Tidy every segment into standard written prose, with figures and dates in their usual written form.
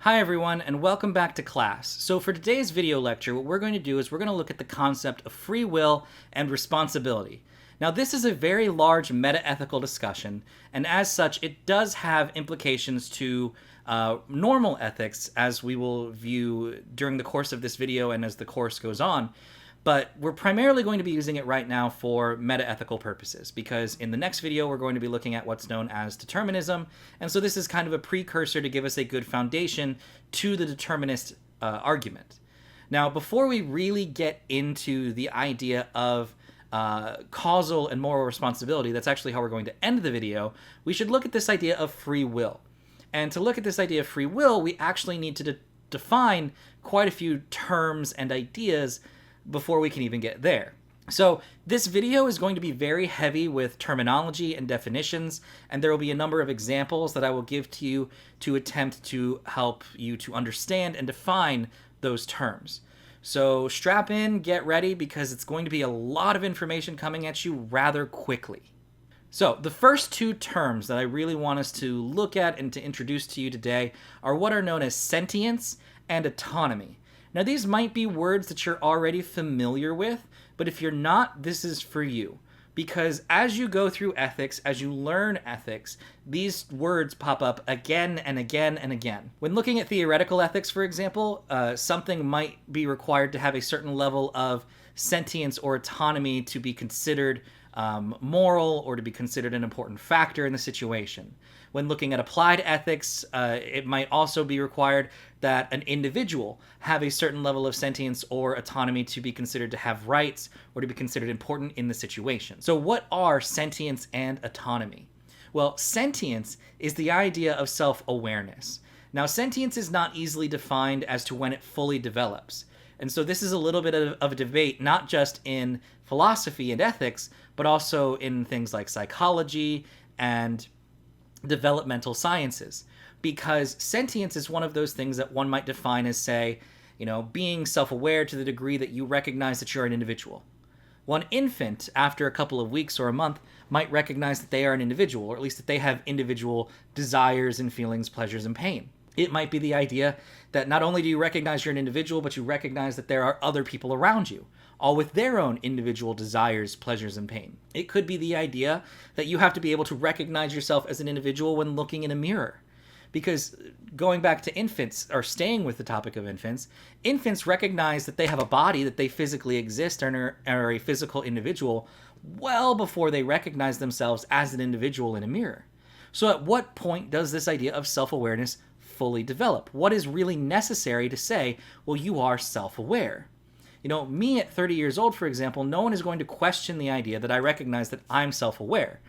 Hi everyone, and welcome back to class. So for today's video lecture, what we're going to do is we're going to look at the concept of free will and responsibility. Now this is a very large meta-ethical discussion, and as such it does have implications to normal ethics, as we will view during the course of this video and as the course goes on. But we're primarily going to be using it right now for meta-ethical purposes, because in the next video we're going to be looking at what's known as determinism, and so this is kind of a precursor to give us a good foundation to the determinist argument. Now, before we really get into the idea of causal and moral responsibility, that's actually how we're going to end the video, we should look at this idea of free will. And to look at this idea of free will, we actually need to define quite a few terms and ideas before we can even get there. So this video is going to be very heavy with terminology and definitions, and there will be a number of examples that I will give to you to attempt to help you to understand and define those terms. So strap in, get ready, because it's going to be a lot of information coming at you rather quickly. So the first two terms that I really want us to look at and to introduce to you today are what are known as sentience and autonomy. Now, these might be words that you're already familiar with, but if you're not, this is for you. Because as you go through ethics, as you learn ethics, these words pop up again and again and again. When looking at theoretical ethics, for example, something might be required to have a certain level of sentience or autonomy to be considered moral or to be considered an important factor in the situation. When looking at applied ethics, it might also be required that an individual have a certain level of sentience or autonomy to be considered to have rights or to be considered important in the situation. So what are sentience and autonomy? Well, sentience is the idea of self-awareness. Now, sentience is not easily defined as to when it fully develops. And so this is a little bit of a debate, not just in philosophy and ethics, but also in things like psychology and developmental sciences. Because sentience is one of those things that one might define as, say, being self-aware to the degree that you recognize that you're an individual. Well, an infant, after a couple of weeks or a month, might recognize that they are an individual, or at least that they have individual desires and feelings, pleasures, and pain. It might be the idea that not only do you recognize you're an individual, but you recognize that there are other people around you, all with their own individual desires, pleasures, and pain. It could be the idea that you have to be able to recognize yourself as an individual when looking in a mirror. Because going back to infants, or staying with the topic of infants recognize that they have a body, that they physically exist, and are a physical individual well before they recognize themselves as an individual in a mirror. So at what point does this idea of self-awareness fully develop? What is really necessary to say, well, you are self-aware? Me at 30 years old, for example, no one is going to question the idea that I recognize that I'm self-aware.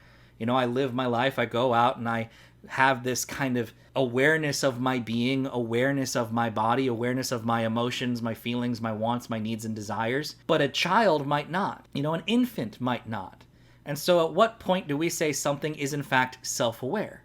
I live my life, I go out and I have this kind of awareness of my being, awareness of my body, awareness of my emotions, my feelings, my wants, my needs and desires. But a child might not. An infant might not. And so at what point do we say something is in fact self-aware?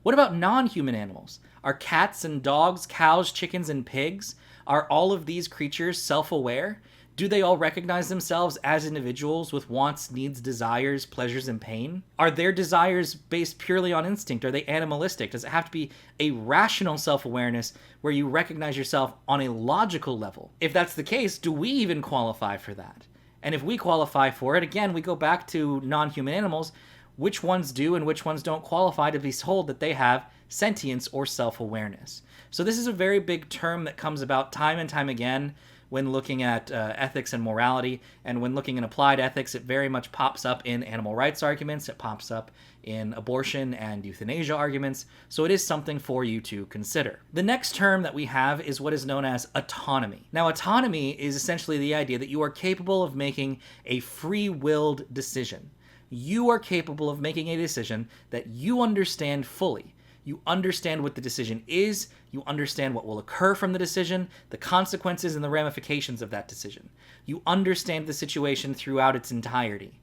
What about non-human animals? Are cats and dogs, cows, chickens, and pigs, are all of these creatures self-aware? Do they all recognize themselves as individuals with wants, needs, desires, pleasures, and pain? Are their desires based purely on instinct? Are they animalistic? Does it have to be a rational self-awareness where you recognize yourself on a logical level? If that's the case, do we even qualify for that? And if we qualify for it, again, we go back to non-human animals. Which ones do and which ones don't qualify to be told that they have sentience or self-awareness? So this is a very big term that comes about time and time again when looking at ethics and morality, and when looking in applied ethics, it very much pops up in animal rights arguments, it pops up in abortion and euthanasia arguments, so it is something for you to consider. The next term that we have is what is known as autonomy. Now, autonomy is essentially the idea that you are capable of making a free-willed decision. You are capable of making a decision that you understand fully. You understand what the decision is, you understand what will occur from the decision, the consequences and the ramifications of that decision. You understand the situation throughout its entirety.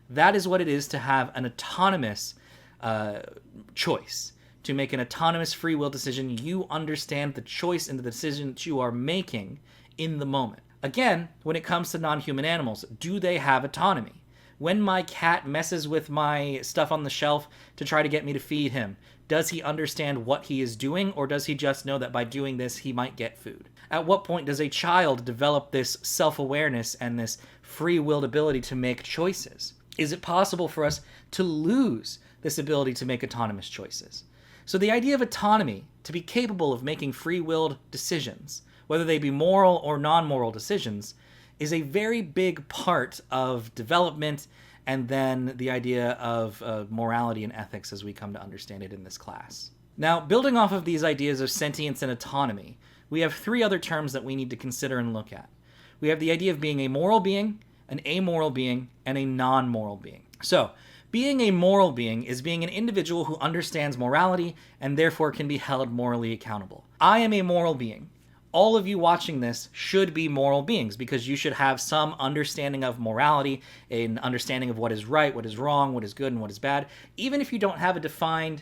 That is what it is to have an autonomous choice. To make an autonomous free will decision, you understand the choice and the decision that you are making in the moment. Again, when it comes to non-human animals, do they have autonomy? When my cat messes with my stuff on the shelf to try to get me to feed him, Does he understand what he is doing, or does he just know that by doing this he might get food? At what point does a child develop this self-awareness and this free-willed ability to make choices? Is it possible for us to lose this ability to make autonomous choices? So the idea of autonomy, to be capable of making free-willed decisions, whether they be moral or non-moral decisions, is a very big part of development and then the idea of morality and ethics as we come to understand it in this class. Now, building off of these ideas of sentience and autonomy, we have three other terms that we need to consider and look at. We have the idea of being a moral being, an amoral being, and a non-moral being. So, being a moral being is being an individual who understands morality and therefore can be held morally accountable. I am a moral being. All of you watching this should be moral beings because you should have some understanding of morality, an understanding of what is right, what is wrong, what is good, and what is bad. Even if you don't have a defined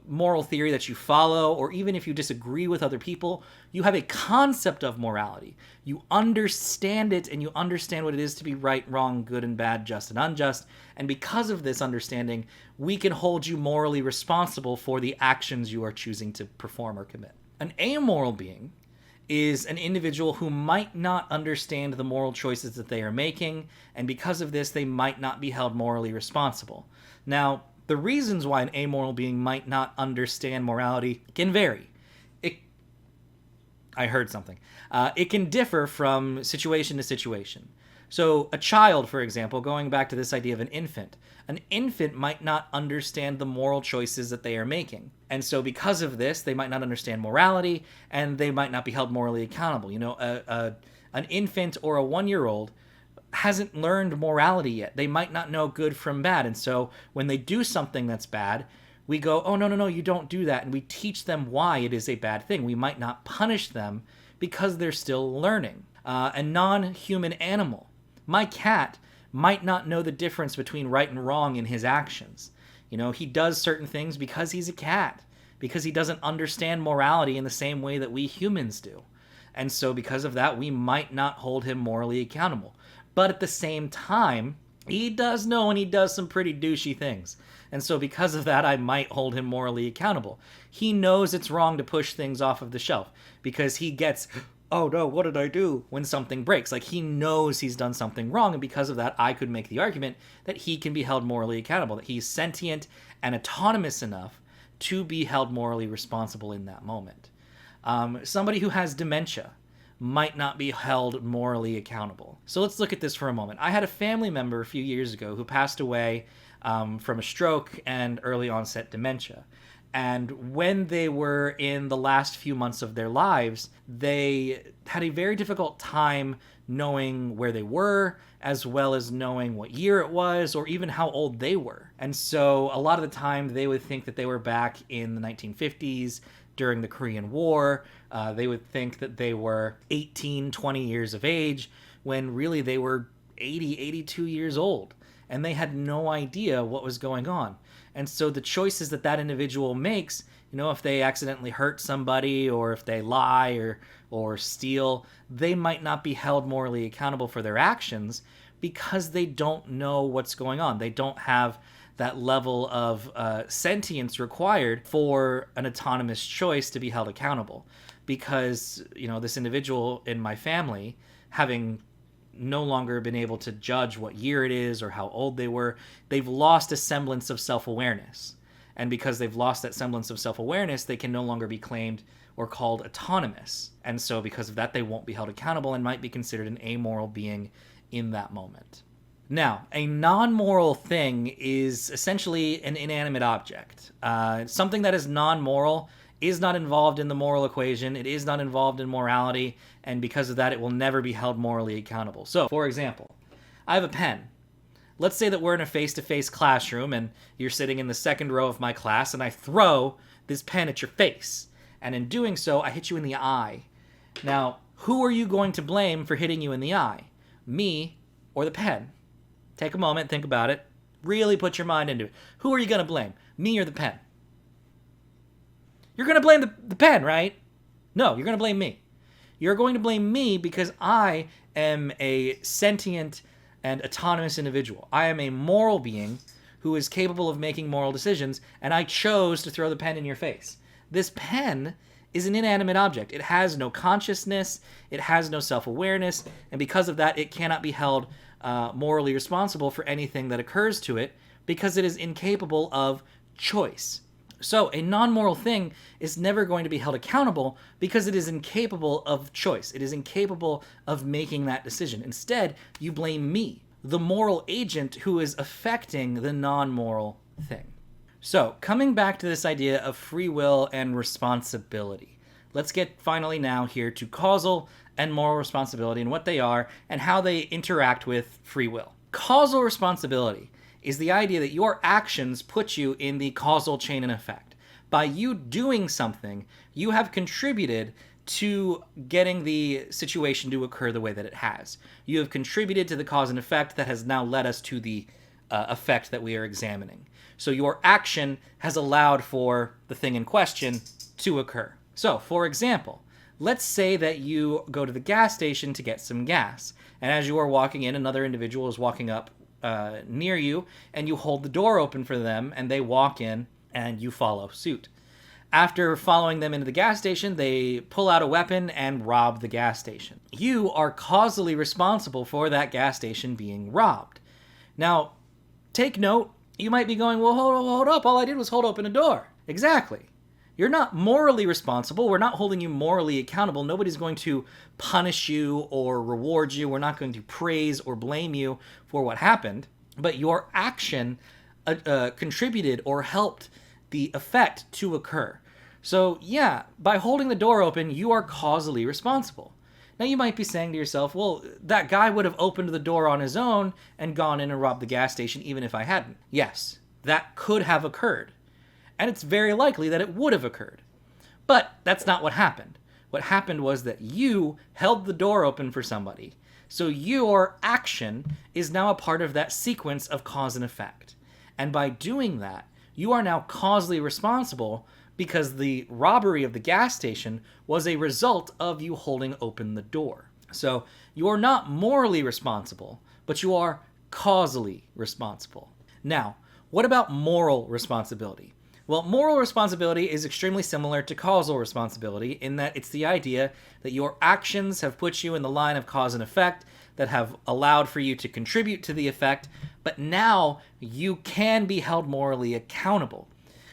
moral theory that you follow, or even if you disagree with other people, you have a concept of morality. You understand it, and you understand what it is to be right, wrong, good and bad, just and unjust. And because of this understanding, we can hold you morally responsible for the actions you are choosing to perform or commit. An amoral being is an individual who might not understand the moral choices that they are making, and because of this, they might not be held morally responsible. Now, the reasons why an amoral being might not understand morality can vary. I heard something. It can differ from situation to situation. So a child, for example, going back to this idea of an infant might not understand the moral choices that they are making. And so because of this, they might not understand morality, and they might not be held morally accountable. You know, an infant or a 1-year-old hasn't learned morality yet. They might not know good from bad. And so when they do something that's bad, we go, oh, no, you don't do that. And we teach them why it is a bad thing. We might not punish them because they're still learning. A non-human animal. My cat might not know the difference between right and wrong in his actions. You know, he does certain things because he's a cat, because he doesn't understand morality in the same way that we humans do. And so because of that, we might not hold him morally accountable. But at the same time, he does know, and he does some pretty douchey things. And so because of that, I might hold him morally accountable. He knows it's wrong to push things off of the shelf because he gets, oh no, what did I do, when something breaks? Like, he knows he's done something wrong, and because of that, I could make the argument that he can be held morally accountable, that he's sentient and autonomous enough to be held morally responsible in that moment. Somebody who has dementia might not be held morally accountable. So let's look at this for a moment. I had a family member a few years ago who passed away from a stroke and early onset dementia. And when they were in the last few months of their lives, they had a very difficult time knowing where they were, as well as knowing what year it was, or even how old they were. And so a lot of the time they would think that they were back in the 1950s during the Korean War. They would think that they were 18, 20 years of age, when really they were 80, 82 years old. And they had no idea what was going on. And so the choices that that individual makes, you know, if they accidentally hurt somebody, or if they lie or steal, they might not be held morally accountable for their actions because they don't know what's going on. They don't have that level of sentience required for an autonomous choice to be held accountable. Because, you know, this individual in my family, having no longer been able to judge what year it is or how old they were, they've lost a semblance of self-awareness. And because they've lost that semblance of self-awareness, they can no longer be claimed or called autonomous. And so because of that, they won't be held accountable and might be considered an amoral being in that moment. Now, a non-moral thing is essentially an inanimate object. Something that is non-moral is not involved in the moral equation, it is not involved in morality, and because of that, it will never be held morally accountable. So, for example, I have a pen. Let's say that we're in a face-to-face classroom, and you're sitting in the second row of my class, and I throw this pen at your face. And in doing so, I hit you in the eye. Now, who are you going to blame for hitting you in the eye? Me or the pen? Take a moment, think about it. Really put your mind into it. Who are you going to blame? Me or the pen? You're going to blame the pen, right? No, you're going to blame me. You're going to blame me because I am a sentient and autonomous individual. I am a moral being who is capable of making moral decisions, and I chose to throw the pen in your face. This pen is an inanimate object. It has no consciousness, it has no self-awareness, and because of that, it cannot be held morally responsible for anything that occurs to it because it is incapable of choice. So a non-moral thing is never going to be held accountable because it is incapable of choice. It is incapable of making that decision. Instead, you blame me, the moral agent who is affecting the non-moral thing. So, coming back to this idea of free will and responsibility, let's get finally now here to causal and moral responsibility and what they are and how they interact with free will. Causal responsibility is the idea that your actions put you in the causal chain and effect. By you doing something, you have contributed to getting the situation to occur the way that it has. You have contributed to the cause and effect that has now led us to the effect that we are examining. So your action has allowed for the thing in question to occur. So, for example, let's say that you go to the gas station to get some gas, and as you are walking in, another individual is walking up near you, and you hold the door open for them, and they walk in, and you follow suit. After following them into the gas station, they pull out a weapon and rob the gas station. You are causally responsible for that gas station being robbed. Now, take note, you might be going, well, hold up, all I did was hold open a door. Exactly. You're not morally responsible. We're not holding you morally accountable. Nobody's going to punish you or reward you. We're not going to praise or blame you for what happened. But your action contributed or helped the effect to occur. So yeah, by holding the door open, you are causally responsible. Now you might be saying to yourself, well, that guy would have opened the door on his own and gone in and robbed the gas station even if I hadn't. Yes, that could have occurred. And it's very likely that it would have occurred. But that's not what happened. What happened was that you held the door open for somebody. So your action is now a part of that sequence of cause and effect. And by doing that, you are now causally responsible because the robbery of the gas station was a result of you holding open the door. So you are not morally responsible, but you are causally responsible. Now, what about moral responsibility? Well, moral responsibility is extremely similar to causal responsibility in that it's the idea that your actions have put you in the line of cause and effect that have allowed for you to contribute to the effect, but now you can be held morally accountable.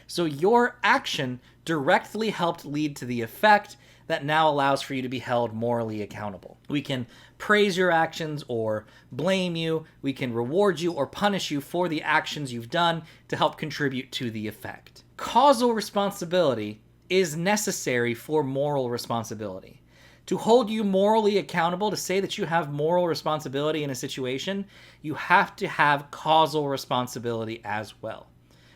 So your action directly helped lead to the effect that now allows for you to be held morally accountable. We can praise your actions or blame you. We can reward you or punish you for the actions you've done to help contribute to the effect. Causal responsibility is necessary for moral responsibility. To hold you morally accountable, to say that you have moral responsibility in a situation, you have to have causal responsibility as well.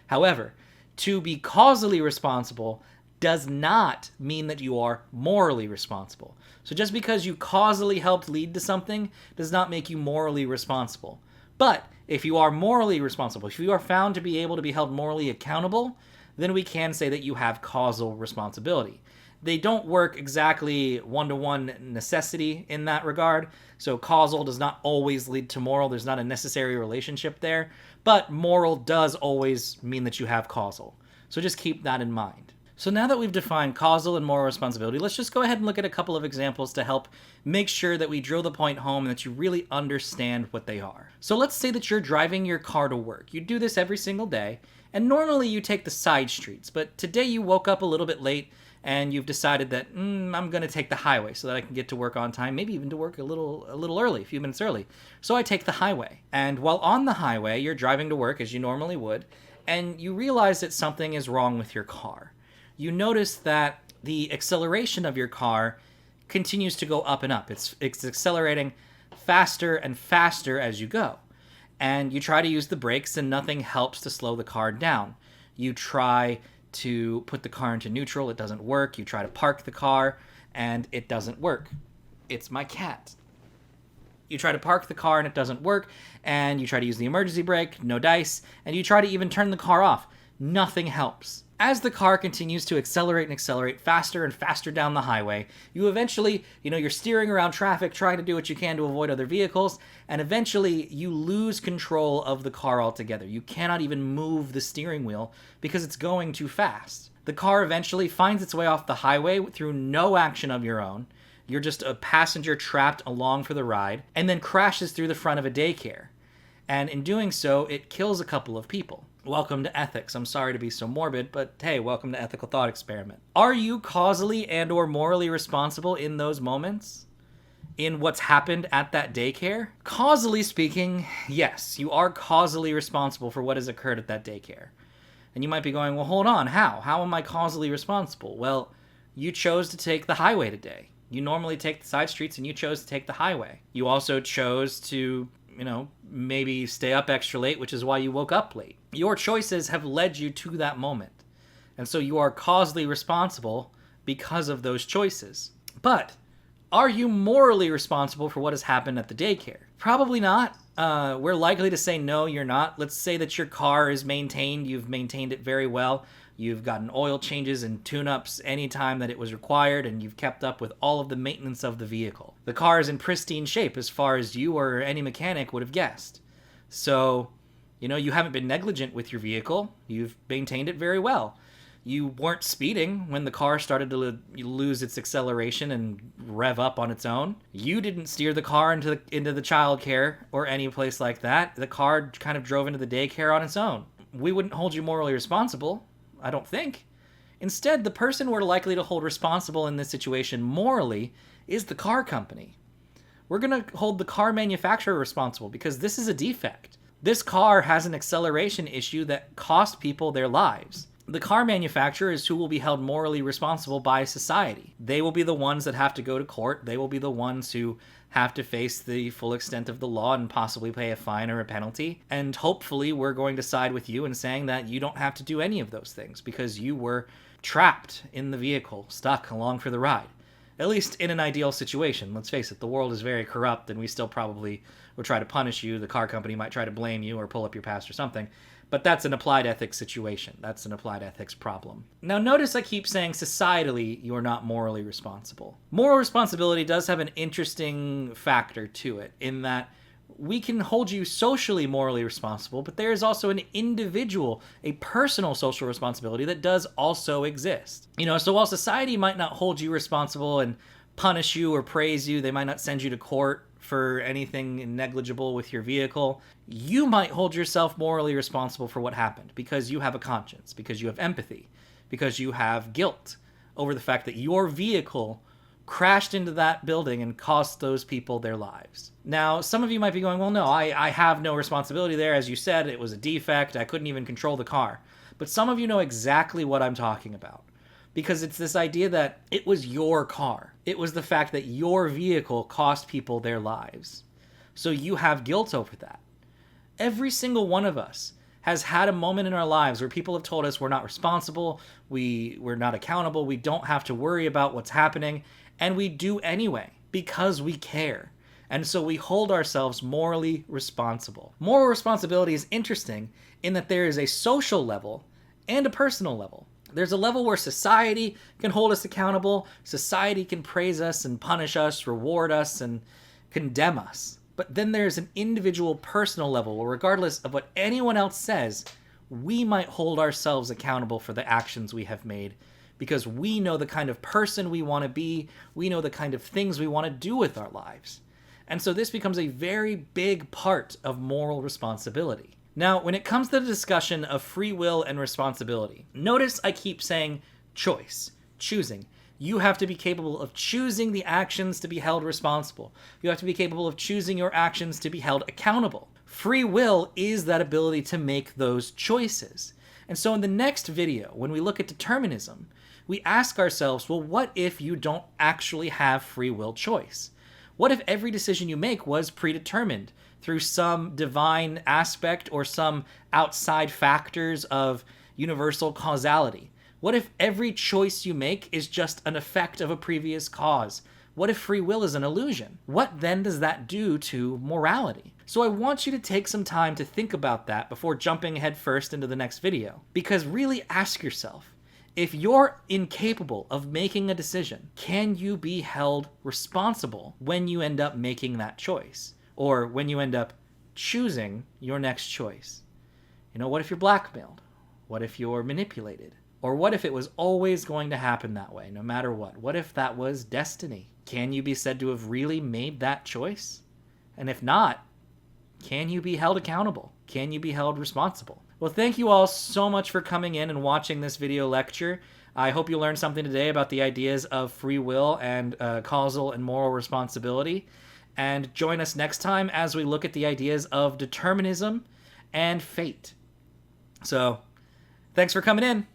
However, to be causally responsible does not mean that you are morally responsible. So just because you causally helped lead to something does not make you morally responsible. But if you are morally responsible, if you are found to be able to be held morally accountable, then we can say that you have causal responsibility. They don't work exactly one-to-one necessity in that regard. So causal does not always lead to moral. There's not a necessary relationship there. But moral does always mean that you have causal. So just keep that in mind. So now that we've defined causal and moral responsibility, let's just go ahead and look at a couple of examples to help make sure that we drill the point home and that you really understand what they are. So let's say that you're driving your car to work. You do this every single day, and normally you take the side streets, but today you woke up a little bit late and you've decided that I'm going to take the highway so that I can get to work on time, maybe even to work a little early, a few minutes early. So I take the highway. And while on the highway, you're driving to work as you normally would, and you realize that something is wrong with your car. You notice that the acceleration of your car continues to go up and up. It's accelerating faster and faster as you go. And you try to use the brakes and nothing helps to slow the car down. You try to put the car into neutral, it doesn't work. You try to park the car and it doesn't work. It's my cat. You try to park the car and it doesn't work, and you try to use the emergency brake, no dice, and you try to even turn the car off. Nothing helps. As the car continues to accelerate and accelerate faster and faster down the highway, you eventually, you're steering around traffic, trying to do what you can to avoid other vehicles, and eventually you lose control of the car altogether. You cannot even move the steering wheel because it's going too fast. The car eventually finds its way off the highway through no action of your own. You're just a passenger trapped along for the ride, and then crashes through the front of a daycare. And in doing so, it kills a couple of people. Welcome to ethics. I'm sorry to be so morbid, but hey, welcome to Ethical Thought Experiment. Are you causally and or morally responsible in those moments? In what's happened at that daycare? Causally speaking, yes, you are causally responsible for what has occurred at that daycare. And you might be going, well, hold on, how? How am I causally responsible? Well, you chose to take the highway today. You normally take the side streets and you chose to take the highway. You also chose to maybe stay up extra late, which is why you woke up late. Your choices have led you to that moment. And so you are causally responsible because of those choices. But are you morally responsible for what has happened at the daycare? Probably not. We're likely to say no, you're not. Let's say that your car is maintained. You've maintained it very well. You've gotten oil changes and tune-ups anytime that it was required, and you've kept up with all of the maintenance of the vehicle. The car is in pristine shape as far as you or any mechanic would have guessed. So, you haven't been negligent with your vehicle. You've maintained it very well. You weren't speeding when the car started to lose its acceleration and rev up on its own. You didn't steer the car into the child care or any place like that. The car kind of drove into the daycare on its own. We wouldn't hold you morally responsible, I don't think. Instead, the person we're likely to hold responsible in this situation morally is the car company. We're going to hold the car manufacturer responsible because this is a defect. This car has an acceleration issue that cost people their lives. The car manufacturer is who will be held morally responsible by society. They will be the ones that have to go to court. They will be the ones who have to face the full extent of the law and possibly pay a fine or a penalty. And hopefully we're going to side with you in saying that you don't have to do any of those things because you were trapped in the vehicle, stuck along for the ride. At least in an ideal situation. Let's face it, the world is very corrupt and we still probably will try to punish you. The car company might try to blame you or pull up your past or something. But that's an applied ethics situation. That's an applied ethics problem. Now notice I keep saying societally you're not morally responsible. Moral responsibility does have an interesting factor to it in that we can hold you socially morally responsible, but there is also an individual, a personal social responsibility that does also exist. So while society might not hold you responsible and punish you or praise you, they might not send you to court for anything negligible with your vehicle, you might hold yourself morally responsible for what happened because you have a conscience, because you have empathy, because you have guilt over the fact that your vehicle crashed into that building and cost those people their lives. Now, some of you might be going, well, no, I have no responsibility there. As you said, it was a defect. I couldn't even control the car. But some of you know exactly what I'm talking about. Because it's this idea that it was your car. It was the fact that your vehicle cost people their lives. So you have guilt over that. Every single one of us has had a moment in our lives where people have told us we're not responsible, we're not accountable, we don't have to worry about what's happening, and we do anyway because we care. And so we hold ourselves morally responsible. Moral responsibility is interesting in that there is a social level and a personal level. There's a level where society can hold us accountable, society can praise us and punish us, reward us, and condemn us. But then there's an individual personal level where regardless of what anyone else says, we might hold ourselves accountable for the actions we have made because we know the kind of person we want to be, we know the kind of things we want to do with our lives. And so this becomes a very big part of moral responsibility. Now, when it comes to the discussion of free will and responsibility, notice I keep saying choice, choosing. You have to be capable of choosing the actions to be held responsible. You have to be capable of choosing your actions to be held accountable. Free will is that ability to make those choices. And so in the next video, when we look at determinism, we ask ourselves, well, what if you don't actually have free will choice? What if every decision you make was predetermined through some divine aspect or some outside factors of universal causality? What if every choice you make is just an effect of a previous cause, What if free will is an illusion? What then does that do to morality? So I want you to take some time to think about that before jumping headfirst into the next video. Because really ask yourself, if you're incapable of making a decision, can you be held responsible when you end up making that choice? Or when you end up choosing your next choice? You know, what if you're blackmailed? What if you're manipulated? Or what if it was always going to happen that way, no matter what? What if that was destiny? Can you be said to have really made that choice? And if not, can you be held accountable? Can you be held responsible? Well, thank you all so much for coming in and watching this video lecture. I hope you learned something today about the ideas of free will and causal and moral responsibility. And join us next time as we look at the ideas of determinism and fate. So, thanks for coming in.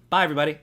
Bye, everybody.